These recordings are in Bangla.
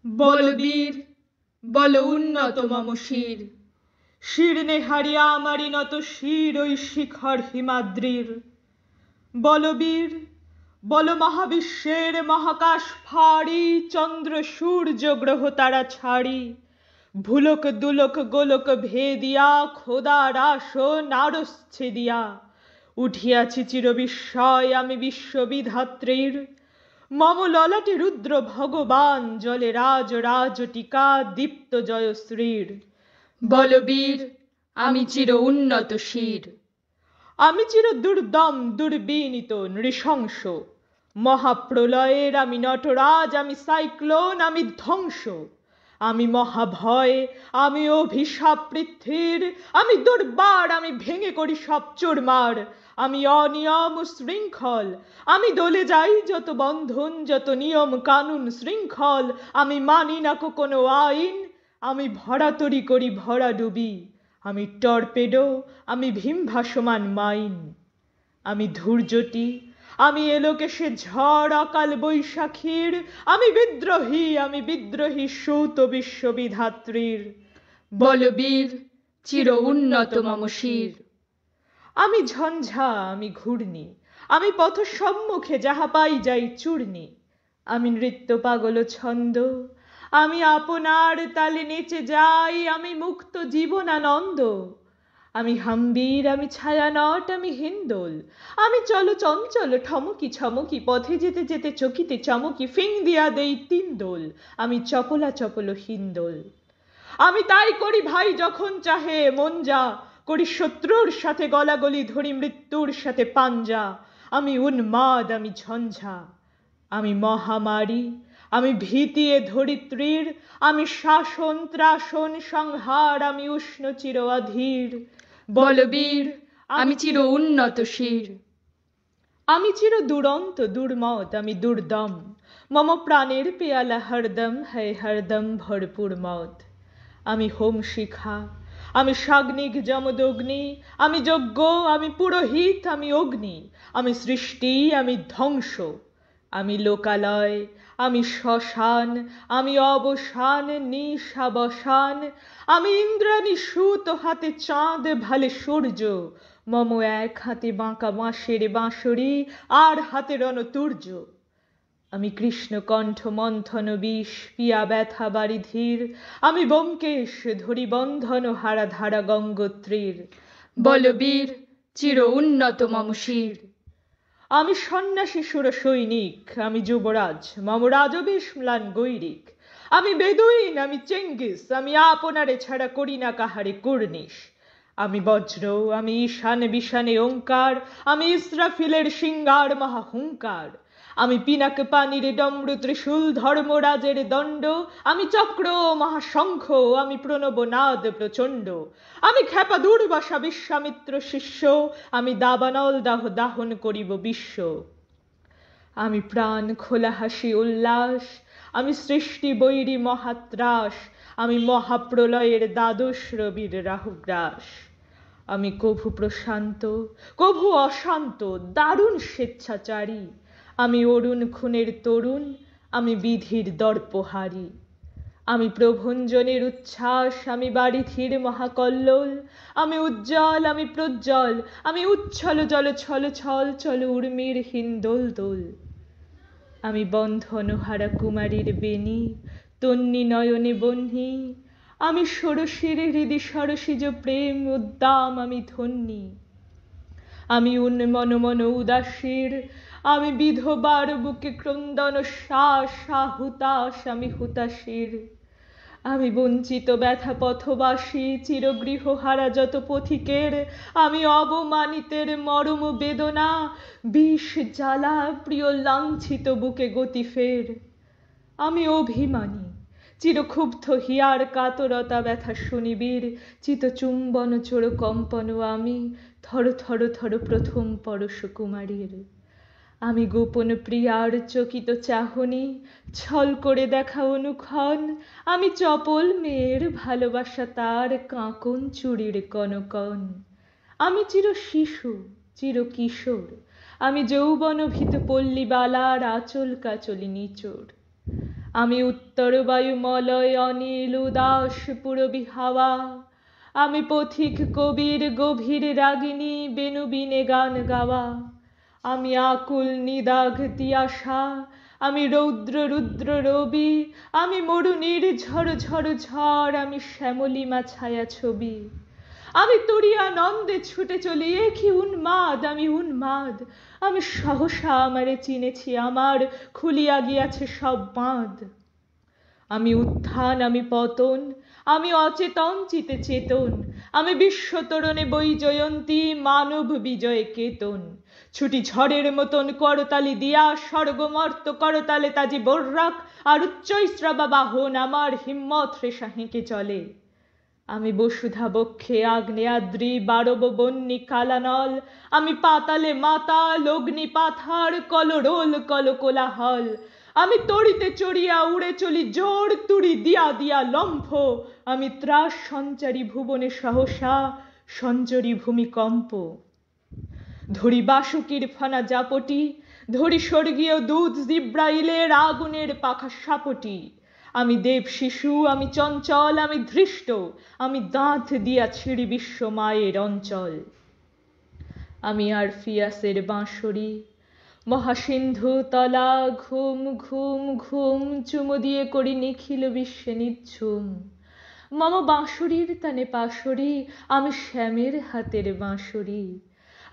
বলো বীর, বলো উন্নত মম শির, শীর্ণে হারিয়া আমারি নত শির ওই শিখর হিমাদ্রির। বলো বীর, বলো মহাবিশ্বের মহাকাশ ফাড়ি, চন্দ্র সূর্য গ্রহ তারা ছাড়ি, ভুলক দুলক গোলক ভেদিয়া খোদার আসন নারশ্ছেদিয়া, উঠিয়াছি চিরবিস্ময় আমি বিশ্ববিধাত্রীর। মম ললাটে রুদ্র ভগবান জলে রাজ রাজ টিকা দীপ্ত জয়শ্রীর। বলো বীর, আমি চির উন্নত শির, আমি চির দুর্দম দুর্বিনীত নৃশংস, মহাপ্রলয়ের আমি নটরাজ, আমি সাইক্লোন, আমি ধ্বংস, আমি মহাভয়, আমি অভিশাপ পৃথ্বীর, আমি দুর্বার, আমি ভেঙে করি সব চুরমার, আমি অনিয়ম শৃঙ্খল, আমি দলে যাই যত বন্ধন যত নিয়ম কানুন শৃঙ্খল, আমি মানি না কোনো আইন, আমি ভরাতরি করি ভরা ডুবি, আমি টর্পেডো, আমি ভীম ভাসমান মাইন, আমি ধূর্যটি, আমি এলোকেশে ঝড় অকাল বৈশাখীর, আমি বিদ্রোহী সুত বিশ্ববিধাত্রীর। বলো বীর, চির উন্নত মম শির, আমি ঝঞ্ঝা, আমি ঘূর্ণি, আমি পথ সম্মুখে যাহা পাই যাই চূর্ণি, আমি নৃত্য পাগল ছন্দ, আমি আপনার তালে নেচে যাই, আমি মুক্ত জীবনানন্দ, আমি হাম্বির, আমি ছায়ানট, আমি হিন্দোল, আমি চলো চঞ্চল ঠমকি ছমকি পথে যেতে যেতে চকিতে চমকি ফিং দিয়া দেই তিন দোল, আমি চপলা চপল হিন্দোল। আমি তাই করি ভাই যখন চাহে মন যা, করি শত্রুর সাথে গলাগলি ধরি মৃত্যুর সাথে পাঞ্জা, আমি উন্মাদ, আমি ঝঞ্ঝা, আমি মহামারী, আমি ভীতি এ ধরিত্রীর, আমি শাসন ত্রাসন সংহার, আমি উষ্ণ চির অধীর। বলো বীর, আমি চির উন্নত শির, আমি চির দুরন্ত দুর্মত, আমি দুর্দম, মম প্রাণের পেয়ালা হরদম হ্যায় হরদম ভরপুর মত। আমি হোম শিখা, আমি সাগ্নিক যমদগ্নি, আমি যজ্ঞ, আমি পুরোহিত, আমি অগ্নি, আমি সৃষ্টি, আমি ধ্বংস, আমি লোকালয়, আমি শ্মশান, আমি অবসান নিশাবসান, আমি ইন্দ্রাণী সুত হাতে চাঁদ ভালে সূর্য, মম এক হাতে বাঁকা বাঁশের বাঁশরি আর হাতে রণতুর্য, আমি কৃষ্ণ কণ্ঠ মন্থন বিষ পিয়া ব্যথা বারিধির, আমি ব্যোমকেশ ধরি বন্ধন হারা ধারা গঙ্গোত্রীর। বলো বীর, চির উন্নত মম শির, আমি সন্ন্যাসী সুর সৈনিক, আমি যুবরাজ মম রাজবেশ ম্লান গৈরিক, আমি বেদুইন, আমি চেঙ্গিস, আমি আপনারে ছাড়া করি না কাহারে কুর্নিশ, আমি বজ্র, আমি ঈশান বিশানে ওঙ্কার, আমি ইসরাফিলের সিঙ্গার মহাহুঙ্কার, আমি পিনাক পানির ডমরু ত্রিশূল ধর্মরাজের দণ্ড, আমি চক্র মহাশঙ্খ, আমি প্রণব নাদ প্রচণ্ড, আমি খ্যাপা দুর্বাসা বিশ্বামিত্র শিষ্য, আমি দাবানল দাহ দাহন করিব বিশ্ব, আমি প্রাণ খোলা হাসি উল্লাস, আমি সৃষ্টি বৈরী মহাত্রাস, আমি মহাপ্রলয়ের দ্বাদশ রবির রাহুগ্রাস, আমি কভু প্রশান্ত কভু অশান্ত দারুণ স্বেচ্ছাচারী, আমি অরুণ খুনের তরুণ, আমি বিধির দর্পহারী, আমি প্রভঞ্জনের উচ্ছ্বাস, আমি বারিধির মহাকল্লোল, আমি উজ্জ্বল, আমি প্রজ্জ্বল, আমি উচ্ছল জল ছল ছল চল উর্মির হিন্দোল দোল, আমি বন্ধনহারা কুমারীর বেণী তন্বী নয়নে বহ্নি, আমি ষোড়শীর হৃদি সরসিজ প্রেম উদ্দাম আমি ধন্যী, আমি মন উদাসীর, আমি বিধবার বুকে ক্রন্দন শ্বাস হুতাশ, আমি হুতাশীর, আমি বঞ্চিত ব্যথা পথবাসী চিরগৃহহারা যত পথিকের, আমি অবমানিতের মরম বেদনা বিষ জ্বালা প্রিয় লাঞ্ছিত বুকে গতি ফের, আমি অভিমানী চিরক্ষুব্ধ হিয়ার কাতরতা ব্যথা শুনিবীর, চিতচুম্বন চোর কম্পন আমি থর থর থর প্রথম পরশ কুমারীর, আমি গোপন প্রিয়ার চকিত চাহনি ছল করে দেখা অনুক্ষণ, আমি চপল মেয়ের ভালোবাসা তার কাঁকন চুড়ির কনকন, আমি চির শিশু চির কিশোর, আমি যৌবন ভীত পল্লীবালার আঁচল কাচলি নিচোড়, আমি উত্তর বায়ুমলয় অনিল উদাস পুরবী হাওয়া, আমি পথিক কবির গভীর রাগিনী বেনুবিনে গান গাওয়া, আমি আকুল নিদাঘ তিয়াসা, আমি রৌদ্র রুদ্র রবি, আমি মরুনির ঝড় ঝড় ঝড়, আমি শ্যামলিমা ছায়া ছবি। আমি তুরিয়ানন্দে ছুটে চলি, এ কি উন্মাদ, আমি উন্মাদ, আমি সহসা আমারে চিনেছি, আমার খুলিয়া গিয়াছে সব বাঁধ। আমি উত্থান, আমি পতন, আমি অচেতন চিতে চেতন, আমি বিশ্বতরণে বৈজয়ন্তী, মানব বিজয় কেতন। ছুটি ঝড়ের মতন করতালি দিয়া, স্বর্গমর্ত করতালে তাজি বর্রাক, আর উচ্চৈশ্রবা বাহন আমার হিম্মত রেশা হেঁকে চলে। আমি বসুধা বক্ষে আগ্নেয়াদ্রি বারব বন্যী কালানল, আমি পাতালে মাতাল অগ্নি পাথার কলরোল কল কোলাহল। আমি তড়িতে চড়িয়া উড়ে চলি জোর তুড়ি দিয়া দিয়া লম্ফ, আমি ত্রাস সঞ্চারী ভুবনে সহসা সঞ্চরী ভূমিকম্প। ধরি বাসুকির ফানা জাপটি, ধরি স্বর্গীয় দূত জিব্রাইলের আগুনের পাখা সাপটি। আমি দেব শিশু, আমি চঞ্চল, আমি ধৃষ্ট, আমি দাঁত দিয়া ছিঁড়ি বিশ্ব মায়ের অঞ্চল। আমি আরফিয়াসের বাঁশরি, মহাসিন্ধু তলা ঘুম ঘুম ঘুম, চুমো দিয়ে করি নিখিল বিশ্বে নিঝুম। মম বাঁশরির তানে পাশরি, আমি শ্যামের হাতের বাঁশরি।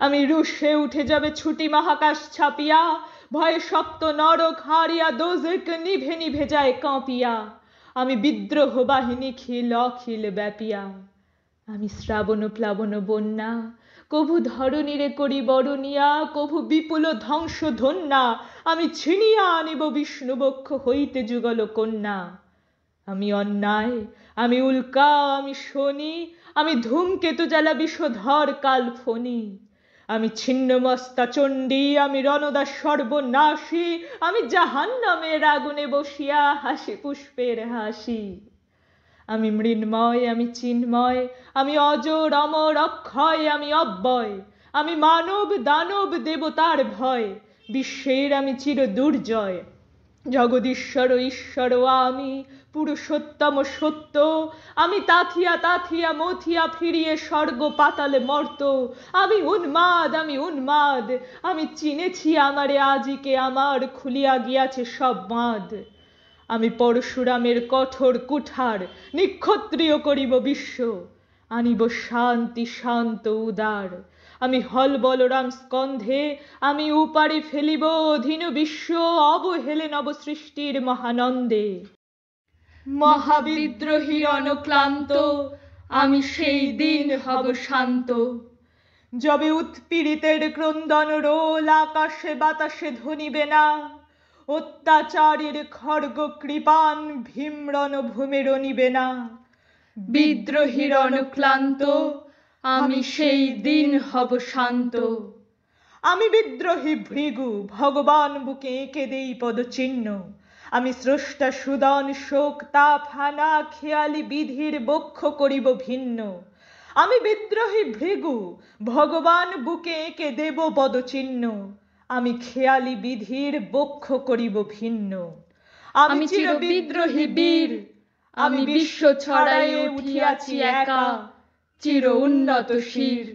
আমি রুষে উঠে যাবে ছুটি মহাকাশ ছাপিয়া, ভয়ে সপ্ত নরক হারিয়া দোজক নিভে নিভে যায় কাঁপিয়া। আমি বিদ্রোহ বাহিনী খিল অখিল ব্যাপিয়া। আমি শ্রাবণ প্লাবন বন্যা, কভু ধরণীরে করি বরণিয়া, কভু বিপুল ধ্বংস ধন্যা, আমি ছিনিয়া আনিব বিষ্ণুবক্ষ হইতে যুগল কন্যা। আমি অন্যায়, আমি উল্কা, আমি শনি, আমি ধূমকেতু জ্বালা বিষধর কাল ফণি। আমি ছিন্নমস্তা চণ্ডী, আমি রণদা সর্বনাশী, আমি জাহান্নামের আগুনে বসিয়া হাসি পুষ্পের হাসি। আমি মৃন্ময়, আমি চিন্ময়, আমি অজর অমর অক্ষয়, আমি অব্যয়, আমি মানব দানব দেবতার ভয়, বিশ্বের আমি চির দুর্জয়। জগদীশ্বর ঈশ্বর আমি, পুরুষোত্তম সত্য, আমি তাথিয়া তাথিয়া মথিয়া ফিরিয়ে স্বর্গ পাতালে মর্ত। আমি উন্মাদ, আমি উন্মাদ, আমি চিনেছি আমারে আজিকে, আমার খুলিয়া গিয়াছে সব বাঁধ। আমি পরশুরামের কঠোর কুঠার, নিক্ষত্রিয় করিব বিশ্ব, আনিব শান্তি শান্ত উদার। আমি হল বলরাম স্কন্ধে, আমি উপারে ফেলিব অধীন বিশ্ব, অবহেলে নব সৃষ্টির মহানন্দে। মহাবিদ্রোহীর অনক্লান্ত, আমি সেই দিন হব শান্ত। যবে উৎপীড়িতের ক্রন্দন রোল আকাশে বাতাসে ধ্বনিবে না, অত্যাচারীর খড়গ কৃপান ভীমরণ ভূমে রণিবে না। বিদ্রোহীর অনুক্লান্ত, আমি সেই দিন হব শান্ত। আমি বিদ্রোহী ভৃগু, ভগবান বুকে এঁকে দেই পদচিহ্ন। আমি স্রষ্টা সুদন শোক তাপ হানা, খেয়ালি বিধির বক্ষ করিব ভিন্ন। আমি বিদ্রোহী ভৃগু, ভগবান বুকে এঁকে দেব পদচিহ্ন। আমি খেয়ালি বিধির বক্ষ করিব ভিন্ন। আমি চির বিদ্রোহী বীর, আমি বিশ্ব ছড়াইয়ে উঠিয়াছি একা, চির উন্নত শির।